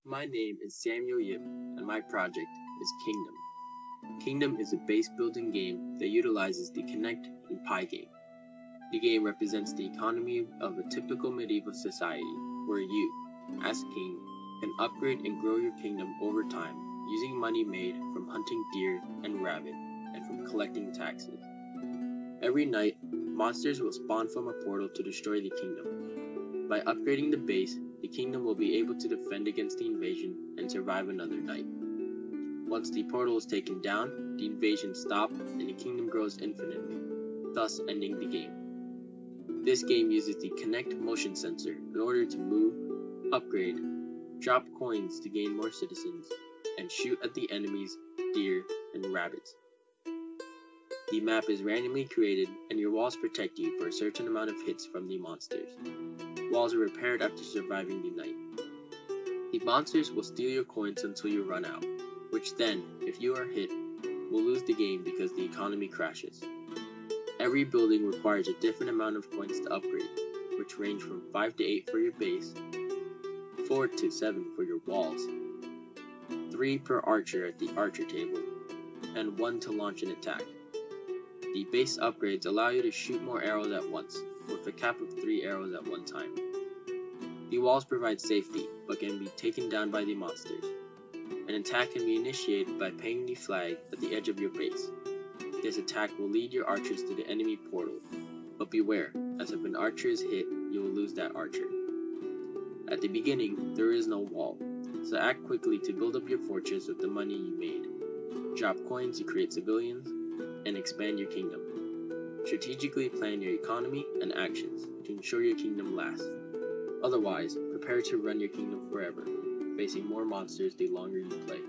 My name is Samuel Yip, and my project is Kingdom. Kingdom is a base building game that utilizes the Connect and Pi game. The game represents the economy of a typical medieval society where you, as king, can upgrade and grow your kingdom over time using money made from hunting deer and rabbit and from collecting taxes. Every night, monsters will spawn from a portal to destroy the kingdom. By upgrading the base, the kingdom will be able to defend against the invasion and survive another night. Once the portal is taken down, the invasion stops and the kingdom grows infinitely, thus ending the game. This game uses the Connect motion sensor in order to move, upgrade, drop coins to gain more citizens, and shoot at the enemies, deer, and rabbits. The map is randomly created and your walls protect you for a certain amount of hits from the monsters. Walls are repaired after surviving the night. The monsters will steal your coins until you run out, which then, if you are hit, will lose the game because the economy crashes. Every building requires a different amount of coins to upgrade, which range from 5 to 8 for your base, 4 to 7 for your walls, 3 per archer at the archer table, and 1 to launch an attack. The base upgrades allow you to shoot more arrows at once, with a cap of 3 arrows at one time. The walls provide safety, but can be taken down by the monsters. An attack can be initiated by pinging the flag at the edge of your base. This attack will lead your archers to the enemy portal, but beware, as if an archer is hit, you will lose that archer. At the beginning, there is no wall, so act quickly to build up your fortress with the money you made. Drop coins to create civilians, and expand your kingdom. Strategically plan your economy and actions to ensure your kingdom lasts. Otherwise, prepare to run your kingdom forever, facing more monsters the longer you play.